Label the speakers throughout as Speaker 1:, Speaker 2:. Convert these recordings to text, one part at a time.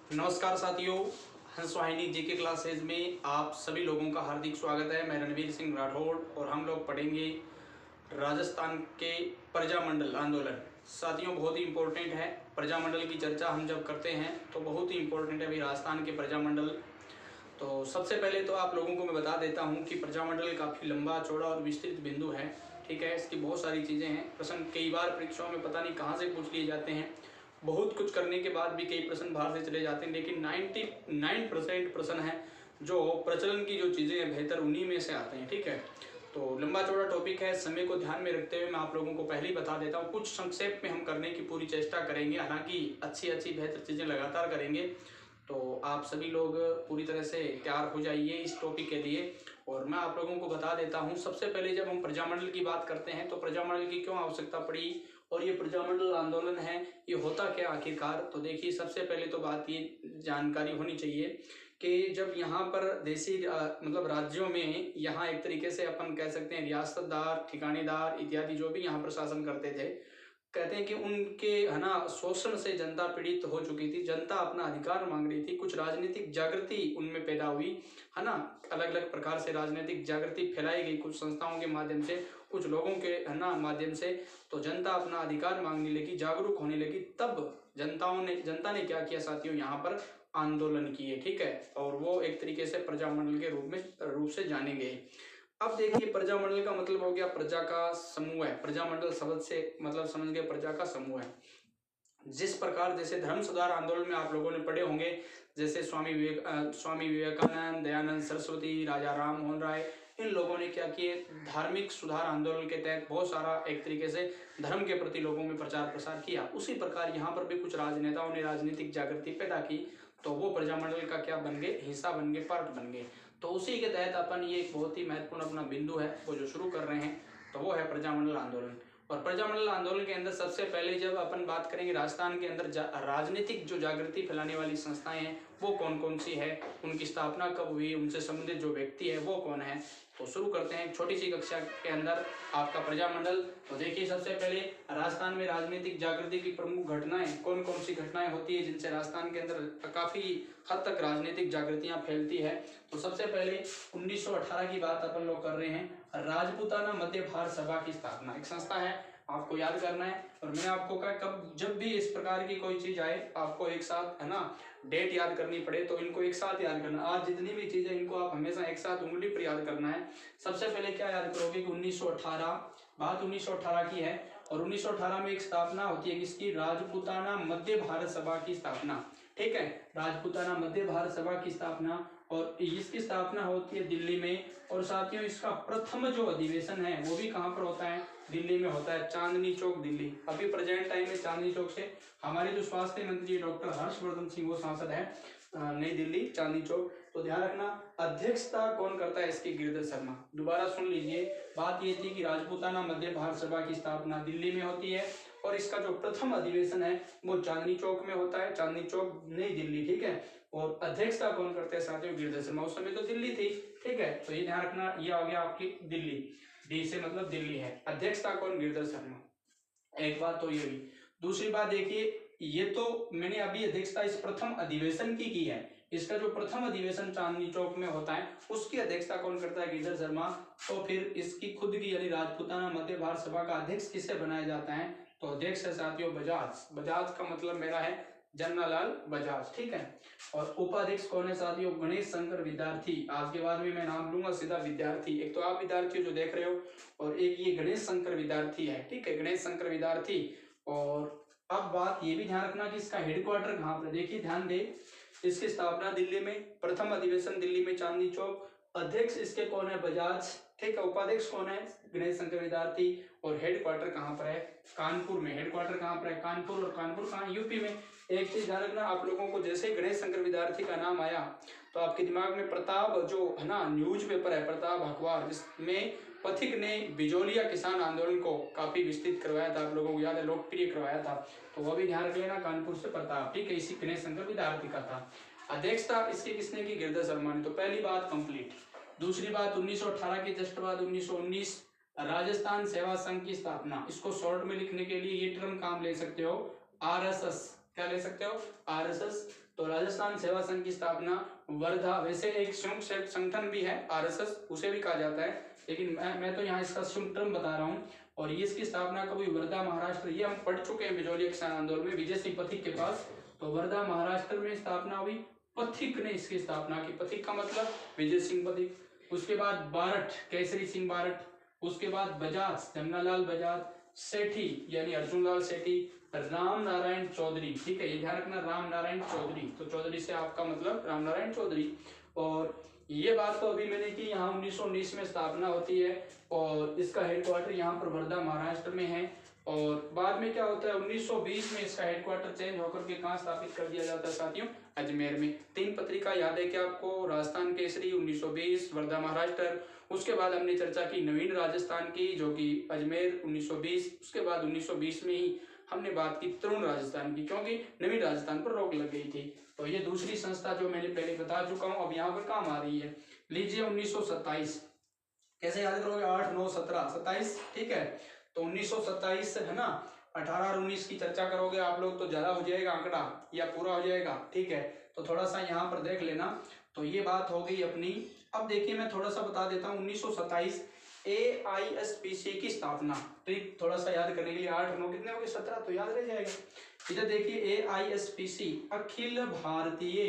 Speaker 1: नमस्कार साथियों, हंस वाहिनी जीके क्लासेज में आप सभी लोगों का हार्दिक स्वागत है। मैं रणवीर सिंह राठौड़ और हम लोग पढ़ेंगे राजस्थान के प्रजामंडल आंदोलन। साथियों, बहुत ही इम्पोर्टेंट है। प्रजामंडल की चर्चा हम जब करते हैं तो बहुत ही इम्पोर्टेंट है भाई राजस्थान के प्रजामंडल। तो सबसे पहले तो आप लोगों को मैं बता देता हूँ कि प्रजामंडल काफ़ी लंबा चौड़ा और विस्तृत बिंदु है। ठीक है, इसकी बहुत सारी चीज़ें हैं। प्रश्न कई बार परीक्षाओं में पता नहीं कहाँ से पूछ लिए जाते हैं। बहुत कुछ करने के बाद भी कई प्रश्न बाहर से चले जाते हैं, लेकिन 99% प्रश्न है जो प्रचलन की जो चीज़ें हैं बेहतर उन्हीं में से आते हैं। ठीक है, तो लंबा चौड़ा टॉपिक है। समय को ध्यान में रखते हुए मैं आप लोगों को पहले ही बता देता हूँ, कुछ संक्षेप में हम करने की पूरी चेष्टा करेंगे। हालांकि अच्छी अच्छी बेहतर चीज़ें लगातार करेंगे। तो आप सभी लोग पूरी तरह से तैयार हो जाइए इस टॉपिक के लिए। और मैं आप लोगों को बता देता हूँ, सबसे पहले जब हम प्रजामंडल की बात करते हैं तो प्रजामंडल की क्यों आवश्यकता पड़ी और ये प्रजामंडल आंदोलन है ये होता क्या आखिरकार। तो देखिए, सबसे पहले तो बात ये जानकारी होनी चाहिए कि जब यहाँ पर देसी मतलब राज्यों में यहाँ एक तरीके से अपन कह सकते हैं रियासतदार, ठिकानेदार इत्यादि जो भी यहाँ पर शासन करते थे, कहते हैं कि उनके है ना शोषण से जनता पीड़ित हो चुकी थी। जनता अपना अधिकार मांग रही थी। कुछ राजनीतिक जागृति उनमें पैदा हुई है ना, अलग अलग प्रकार से राजनीतिक जागृति फैलाई गई कुछ संस्थाओं के माध्यम से, कुछ लोगों के है ना माध्यम से। तो जनता अपना अधिकार मांगने लगी, जागरूक होने लगी। तब जनता ने क्या किया साथियों, यहाँ पर आंदोलन किए। ठीक है, और वो एक तरीके से प्रजामंडल के रूप से जाने गए। अब देखिए, प्रजामंडल का मतलब हो गया प्रजा का समूह है। प्रजामंडल शब्द से मतलब समझ गए प्रजा का समूह है। जिस प्रकार जैसे धर्म सुधार आंदोलन में आप लोगों ने पढ़े होंगे, जैसे स्वामी विवेकानंद, दयानंद सरस्वती, राजा राम मोहन राय, इन लोगों ने क्या किए, धार्मिक सुधार आंदोलन के तहत बहुत सारा एक तरीके से धर्म के प्रति लोगों में प्रचार प्रसार किया। उसी प्रकार यहाँ पर भी कुछ राजनेताओं ने राजनीतिक जागृति पैदा की, तो वो प्रजामंडल का क्या बन गए, हिस्सा बन गए, पार्ट बन गए। तो उसी के तहत अपन ये एक बहुत ही महत्वपूर्ण अपना बिंदु है वो जो शुरू कर रहे हैं, तो वो है प्रजामंडल आंदोलन। और प्रजामंडल आंदोलन के अंदर सबसे पहले जब अपन बात करेंगे राजस्थान के अंदर राजनीतिक जो जागृति फैलाने वाली संस्थाएं हैं वो कौन कौन सी है, उनकी स्थापना कब हुई, उनसे संबंधित जो व्यक्ति है वो कौन है। तो शुरू करते हैं छोटी सी कक्षा के अंदर आपका प्रजामंडल। तो देखिए, सबसे पहले राजस्थान में राजनीतिक जागृति की प्रमुख घटनाएं कौन कौन सी घटनाएं होती है जिनसे राजस्थान के अंदर काफी हद तक राजनीतिक जागृतियां फैलती है। तो सबसे पहले 1918 की बात अपन लोग कर रहे हैं। राजपूताना मध्य भारत सभा की स्थापना, एक संस्था है, आपको याद करना है। और मैंने आपको कहा कब जब भी इस प्रकार की कोई चीज आए आपको एक साथ है ना डेट याद करनी पड़े तो इनको एक साथ याद करना। आज जितनी भी चीजें इनको आप हमेशा एक साथ उंगली पर याद करना है। सबसे पहले क्या याद करोगे कि 1918, बात 1918 की है। और 1918 में एक स्थापना होती है किसकी, राजपूताना मध्य भारत सभा की स्थापना। ठीक है, राजपूताना मध्य भारत सभा की स्थापना, और इसकी स्थापना होती है दिल्ली में। और साथियों, इसका प्रथम जो अधिवेशन है वो भी कहाँ पर होता है, दिल्ली में होता है, चांदनी चौक दिल्ली। अभी प्रेजेंट टाइम में चांदनी चौक से हमारे जो स्वास्थ्य मंत्री डॉक्टर हर्षवर्धन सिंह वो सांसद है नई दिल्ली चांदनी चौक। तो ध्यान रखना, अध्यक्षता कौन करता है इसकी, गिरिधर शर्मा। दोबारा सुन लीजिए, बात ये थी कि राजपूताना मध्य भारत सभा की स्थापना दिल्ली में होती है और इसका जो प्रथम अधिवेशन है वो चांदनी चौक में होता है, चांदनी चौक नई दिल्ली। ठीक है, और अध्यक्षता कौन करते हैं साथियों, गिरिधर शर्मा। उस समय तो दिल्ली थी। ठीक है, तो ये ध्यान रखना, ये आ गया आपकी दिल्ली, डी से मतलब दिल्ली है। अध्यक्षता कौन, गिरिधर शर्मा। एक बात तो ये हुई। दूसरी बात देखिए, ये तो मैंने अभी अध्यक्षता इस प्रथम अधिवेशन की है। इसका जो प्रथम अधिवेशन चांदनी चौक में होता है उसकी अध्यक्षता कौन करता है, गिरिधर शर्मा। तो फिर इसकी खुद की यानी राजपूताना मध्य भारत सभा का अध्यक्ष किसे बनाया जाता है, तो अध्यक्ष है साथियों बजाज। बजाज का मतलब मेरा है जन्नालाल बजाज। ठीक है, और उपाध्यक्ष कौन है साथियों, गणेश शंकर विद्यार्थी। आज के बाद में मैं नाम लूंगा सीधा विद्यार्थी। एक तो आप विद्यार्थी जो देख रहे हो और एक ये गणेश शंकर विद्यार्थी है। ठीक है, गणेश शंकर विद्यार्थी। और अब बात ये भी ध्यान रखना कि इसका हेडक्वार्टर कहाँ पर, देखिए ध्यान दे, इसकी स्थापना दिल्ली में, प्रथम अधिवेशन दिल्ली में चांदनी चौक, अध्यक्ष इसके कौन है, बजाज। ठीक है, उपाध्यक्ष कौन है, गणेश शंकर विद्यार्थी। और हेडक्वार्टर कहाँ पर है, कानपुर में। हेडक्वार्टर कहाँ पर है, कानपुर। और कानपुर कहाँ, यूपी में। एक चीज ध्यान रखना, आप लोगों को जैसे गणेश शंकर विद्यार्थी का नाम आया तो आपके दिमाग में प्रताप जो है ना न्यूज़पेपर है, प्रताप अखबार, जिसमें पथिक ने बिजोलिया किसान आंदोलन को काफी विस्तृत करवाया था, आप लोगों को याद है, लोकप्रिय करवाया था। तो वह भी ध्यान रख लेना, कानपुर से प्रताप। ठीक है, इसी गणेश शंकर विद्यार्थी का था। अध्यक्षता इसकी किसने की, गिरिधर शर्मा ने। तो पहली बात कंप्लीट। दूसरी बात, 1918 के जस्ट बाद 1919 राजस्थान सेवा संघ की स्थापना। इसको शॉर्ट में लिखने के लिए ये टर्म काम ले सकते हो, आरएसएस। क्या ले सकते हो, आरएसएस, तो राजस्थान सेवा संघ की स्थापना वर्धा, वैसे एक संयुक्त संगठन भी है आरएसएस, उसे भी कहा जाता है, लेकिन मैं तो यहाँ इसका शुभ टर्म बता रहा हूँ। और ये इसकी स्थापना कब हुई? वर्धा महाराष्ट्र, ये हम पढ़ चुके हैं बिजोलिया किसान आंदोलन में विजय सिंह पथिक के पास। तो वर्धा महाराष्ट्र में स्थापना हुई, पथिक ने इसकी स्थापना की। पथिक का मतलब विजय सिंह पथिक। उसके बाद बारठ, केसरी सिंह बारठ। उसके बाद बजाज, जमनालाल बजाज। सेठी यानी अर्जुन लाल सेठी। राम नारायण चौधरी, ठीक है, ये ध्यान रखना, राम नारायण चौधरी, तो चौधरी से आपका मतलब राम नारायण चौधरी। और ये बात तो अभी मैंने की, यहाँ 1919 में स्थापना होती है और इसका हेडक्वार्टर यहाँ पर वर्धा महाराष्ट्र में है। और बाद में क्या होता है, 1920 में इसका हेडक्वार्टर चेंज होकर के कहाँ स्थापित कर दिया जाता है साथियों? अजमेर में। 3 पत्रिका याद है क्या आपको? राजस्थान केसरी 1920, वर्धा महाराष्ट्र। उसके बाद हमने चर्चा की नवीन राजस्थान की, जो कि अजमेर 1920। उसके बाद 1920 में ही हमने बात की तरुण राजस्थान की, क्योंकि नवीन राजस्थान पर रोक लग गई थी। तो ये दूसरी संस्था जो मैंने पहले बता चुका हूँ, अब यहाँ पर काम आ रही है। लीजिए 1927, कैसे याद करोगे? 8, 9, 17, 27, ठीक है। तो 1927 है ना, 18 और 19 की चर्चा करोगे आप लोग तो ज्यादा हो जाएगा आंकड़ा, या पूरा हो जाएगा, ठीक है। तो थोड़ा सा यहाँ पर देख लेना। तो ये बात हो गई अपनी। अब देखिए मैं थोड़ा सा बता देता हूँ, 1927 AISPC की स्थापना, तो थोड़ा सा याद करने के लिए 8, 9 कितने हो गए? 17, तो याद रह जाएगा। इधर देखिए AISPC, अखिल भारतीय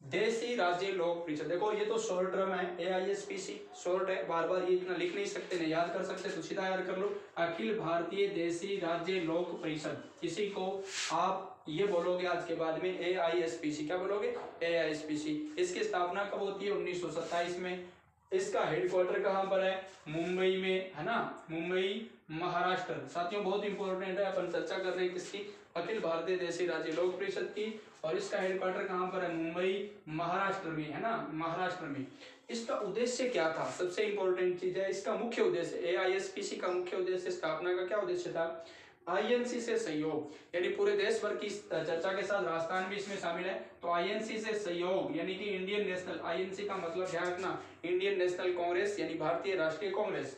Speaker 1: देसी राज्य लोक परिषद। देखो ये तो शॉर्ट टर्म है, AISPC शॉर्ट है, बार बार ये इतना लिख नहीं सकते, नहीं याद कर सकते तो सीधा याद कर लो, अखिल भारतीय देसी राज्य लोक परिषद। इसी को आप ये बोलोगे आज के बाद में AISPC, क्या बोलोगे? AISPC। इसकी स्थापना कब होती है? 1927 में। इसका हेडक्वार्टर कहाँ पर है? मुंबई में, है ना, मुंबई महाराष्ट्र। साथियों बहुत इंपॉर्टेंट है, अपन चर्चा कर रहे हैं किसकी? अखिल भारतीय देसी राज्य लोक परिषद की। और इसका हेडक्वार्टर कहाँ पर है? मुंबई महाराष्ट्र में, है ना, महाराष्ट्र में। इसका उद्देश्य क्या था? सबसे इंपॉर्टेंट चीज है इसका मुख्य उद्देश्य। AISPC का मुख्य उद्देश्य, स्थापना का क्या उद्देश्य था? INC से सहयोग, यानी पूरे देश भर की चर्चा के साथ राजस्थान भी इसमें शामिल है। तो INC से सहयोग यानी कि इंडियन नेशनल, INC का मतलब ध्यान रखना, इंडियन नेशनल कांग्रेस यानी भारतीय राष्ट्रीय कांग्रेस।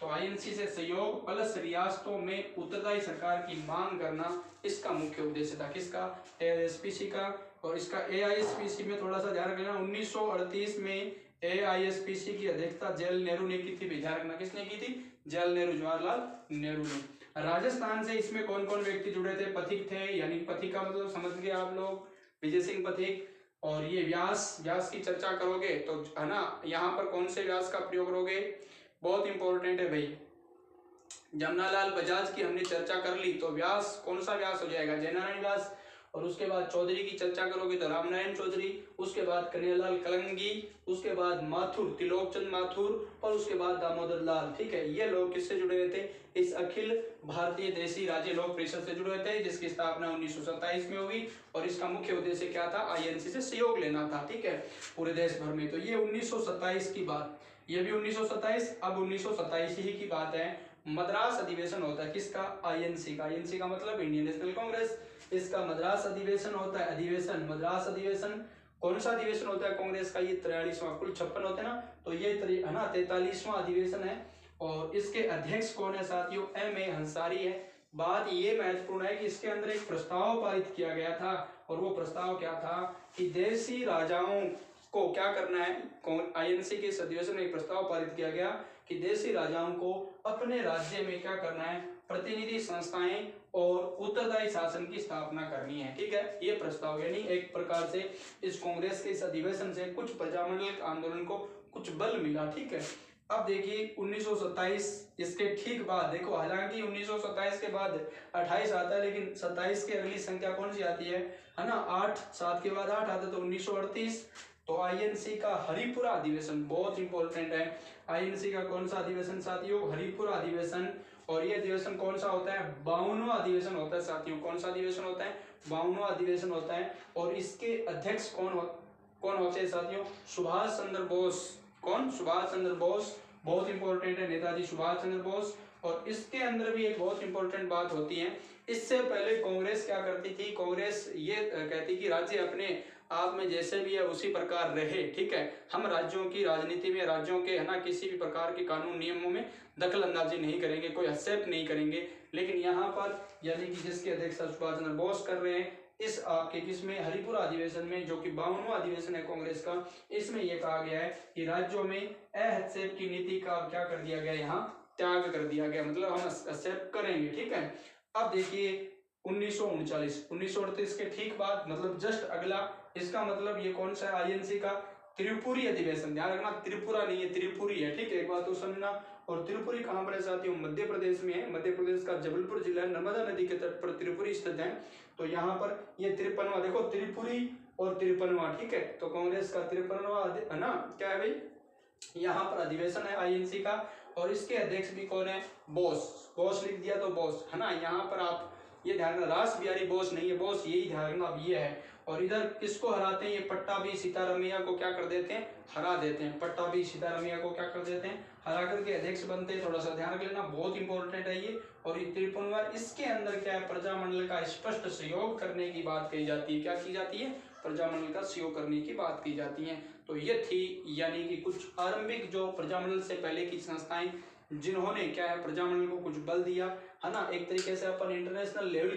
Speaker 1: तो INC से सहयोग प्लस रियासतों में उत्तरदायी सरकार की मांग करना, इसका मुख्य उद्देश्य था। किसका? AISPC का। और इसका AISPC में थोड़ा सा ध्यान रखना, 1938 में AISPC की अध्यक्षता जवाहरलाल नेहरू ने की थी। ध्यान रखना, किसने की थी? जवाहरलाल नेहरू, जवाहरलाल नेहरू ने। राजस्थान से इसमें कौन कौन व्यक्ति जुड़े थे? पथिक थे, यानी पथिक का मतलब समझ गए आप लोग, विजय सिंह पथिक। और ये व्यास की चर्चा करोगे तो है ना, यहाँ पर कौन से व्यास का प्रयोग करोगे? बहुत इंपॉर्टेंट है भाई। जमनालाल बजाज की हमने चर्चा कर ली, तो व्यास कौन सा व्यास हो जाएगा? जयनारायण व्यास। और उसके बाद चौधरी की चर्चा करोगे तो रामनारायण चौधरी। उसके बाद कन्हैयालाल कलंगी। उसके बाद माथुर, त्रिलोकचंद माथुर। और उसके बाद दामोदर लाल, ठीक है। ये लोग किससे जुड़े हुए थे? इस अखिल भारतीय देसी राज्य लोक परिषद से जुड़े हुए थे, जिसकी स्थापना 1927 में हुई। और इसका मुख्य उद्देश्य क्या था? INC से सहयोग लेना था, ठीक है, पूरे देश भर में। तो ये 1927 की बात, ये भी 1927, अब 1927 ही की बात है। मद्रास अधिवेशन होता है, किसका? INC का। INC का मतलब इंडियन नेशनल कांग्रेस। इसका मद्रास अधिवेशन होता है, अधिवेशन, मद्रास अधिवेशन। कौन सा अधिवेशन होता है कांग्रेस का? ये 43वां, कुल 56 होते हैं ना, तो ये है ना 43वां अधिवेशन है। और इसके अध्यक्ष कौन है साथियों? MA हंसारी है। बात ये महत्वपूर्ण है कि इसके अंदर एक प्रस्ताव पारित किया गया था, और वो प्रस्ताव क्या था कि देसी राजाओं को क्या करना है? INC के इस अधिवेशन में एक प्रस्ताव पारित किया गया कि देसी राजाओं को अपने राज्य में क्या करना है? प्रतिनिधि संस्थाएं और उत्तरदायी शासन की स्थापना करनी है, ठीक है। ये प्रस्ताव, यानी एक प्रकार से इस कांग्रेस के इस अधिवेशन से कुछ प्रजामंडल आंदोलन को कुछ बल मिला, ठीक है। अब देखिए 1927, इसके ठीक बाद देखो, हालांकि 1927 के बाद 28 आता है, लेकिन 27 के अगली संख्या कौन सी आती है ना? 8, 7 के बाद 8 आता है, तो 1938। तो INC का हरिपुरा अधिवेशन बहुत इंपॉर्टेंट है। INC का कौन सा अधिवेशन साथियों? हरिपुरा अधिवेशन। और ये अधिवेशन कौन सा होता है? 52वां अधिवेशन होता है साथियों। कौन सा अधिवेशन होता है? 52वां अधिवेशन होता है। और इसके अध्यक्ष कौन होते हैं साथियों? सुभाष चंद्र बोस। कौन? सुभाष चंद्र बोस, बहुत इंपॉर्टेंट है, नेताजी सुभाष चंद्र बोस। और इसके अंदर भी एक बहुत इंपॉर्टेंट बात होती है, इससे पहले कांग्रेस क्या करती थी? कांग्रेस ये कहती कि राज्य अपने आप में जैसे भी है उसी प्रकार रहे, ठीक है। हम राज्यों की राजनीति में, राज्यों के है ना किसी भी प्रकार के कानून नियमों में दखल अंदाजी नहीं करेंगे, कोई हस्तक्षेप नहीं करेंगे। लेकिन यहाँ पर यानी कि जिसके अध्यक्षता सुभाष चंद्र बोस कर रहे हैं, इस आपके किसमें हरिपुरा अधिवेशन में, जो कि 52वां अधिवेशन है कांग्रेस का, इसमें यह कहा गया है कि राज्यों में हस्तक्षेप की नीति का क्या कर दिया गया, यहाँ त्याग कर दिया गया, मतलब हम हस्तक्षेप करेंगे। ठीक है, अब देखिए 1939 के ठीक बाद, मतलब जस्ट अगला, इसका मतलब ये कौन सा है, आईएनसी का त्रिपुरी अधिवेशन। ध्यान रखना त्रिपुरा नहीं है, त्रिपुरी है। ठीक है, एक बात तो समझना। और त्रिपुरी कहां पर है साथियों, मध्य प्रदेश में है। मध्य प्रदेश का जबलपुर जिला, नर्मदा नदी के तट पर त्रिपुरी स्थित है। तो यहाँ पर ये 53वां, देखो त्रिपुरी और 53वां। ठीक है, तो कांग्रेस का 53वां है ना, क्या है भाई, यहाँ पर अधिवेशन है आईएनसी का। और इसके अध्यक्ष भी कौन है, बोस लिख दिया तो बोस है ना। यहाँ पर आप ये ध्यान रखना, रास बिहारी बोस नहीं है, बोस यही ध्यान रखना, अब ये है। और इधर किसको हराते हैं, ये पट्टाभी सीतारमैया को क्या कर देते हैं, हरा देते हैं। पट्टाभी सीतारमैया को क्या कर देते हैं, हरा करके अध्यक्ष बनते हैं। थोड़ा सा ध्यान रख लेना, बहुत इंपॉर्टेंट है ये। और ये 53वां, इसके अंदर क्या है, प्रजामंडल का स्पष्ट सहयोग करने की बात कही जाती है। क्या की जाती है, प्रजामंडल का सहयोग करने की बात की जाती है। तो ये थी यानी कि कुछ आरंभिक जो प्रजामंडल से पहले की संस्थाएं जिन्होंने क्या है, प्रजामंडल को कुछ बल दिया है ना। एक तरीके से अपन इंटरनेशनल लेवल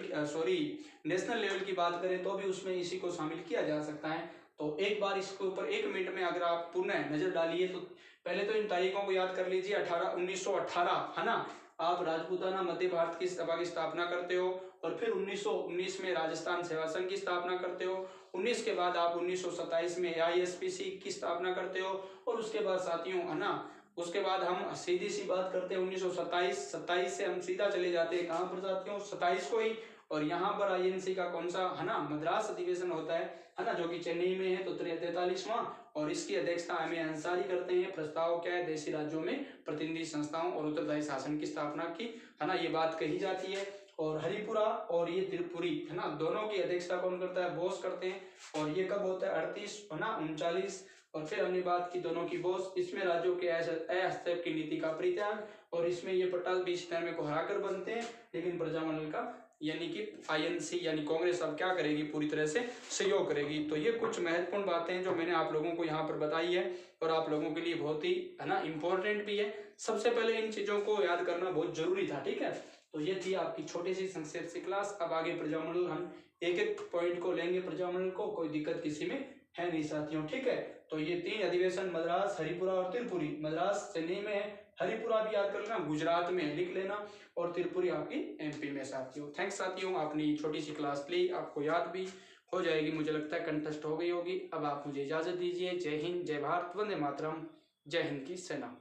Speaker 1: नेशनल लेवल की बात करें तो भी उसमें इसी को शामिल किया जा सकता है। तो एक बार इसके ऊपर 1 मिनट में अगर आप पुनः नजर डालिए तो पहले तो इन तारीखों को याद कर लीजिए। 1918 है ना, आप राजपूताना मध्य भारत की सभा की स्थापना करते हो। और फिर 1919 में राजस्थान सेवा संघ की स्थापना करते हो। 19 के बाद आप 1927 में AISPC की स्थापना करते हो। और उसके बाद साथियों है ना, उसके बाद हम सीधी सी बात करते हैं 1927 से हम सीधा चले जाते हैं कहाँ पर साथियों, 27 को ही। और यहाँ पर आईएनसी का कौन सा है ना, मद्रास अधिवेशन होता है ना, जो कि चेन्नई में है। तो 43वां, और इसकी अध्यक्षता एम.ए. अंसारी करते हैं। प्रस्ताव क्या है, देशी राज्यों में प्रतिनिधि संस्थाओं और उत्तरदायी शासन की स्थापना की है ना, ये बात कही जाती है। और हरिपुरा और ये त्रिपुरी है ना, दोनों की अध्यक्षता कौन करता है, बोस करते हैं। और ये कब होता है, 38 है ना, 39। और फिर हमने बात की दोनों की बोस। इसमें राज्यों के हस्तक्षेप की नीति का परित्याग। और इसमें ये पट्टाभी सीतारमैया को हराकर बनते हैं। लेकिन प्रजामंडल का यानी कि आईएनसी यानी कांग्रेस अब क्या करेगी, पूरी तरह से सहयोग करेगी। तो ये कुछ महत्वपूर्ण बातें हैं जो मैंने आप लोगों को यहाँ पर बताई है और आप लोगों के लिए बहुत ही है ना इम्पोर्टेंट भी है। सबसे पहले इन चीजों को याद करना बहुत जरूरी था। ठीक है, तो ये थी आपकी छोटी सी संक्षेप से क्लास। अब आगे प्रजामंडल हम एक एक पॉइंट को लेंगे, प्रजामंडल को कोई दिक्कत किसी में है नहीं साथियों। ठीक है, तो ये 3 अधिवेशन मद्रास, हरिपुरा और त्रिपुरी। मद्रास चेन्नई में है, हरिपुरा भी याद कर लेना, गुजरात में लिख लेना, और त्रिपुरी आपकी MP में साथियों। थैंक्स साथियों, आपने छोटी सी क्लास ली, आपको याद भी हो जाएगी, मुझे लगता है कंटेस्ट हो गई होगी। अब आप मुझे इजाजत दीजिए। जय हिंद, जय भारत, वंदे मातरम, जय हिंद की सेना।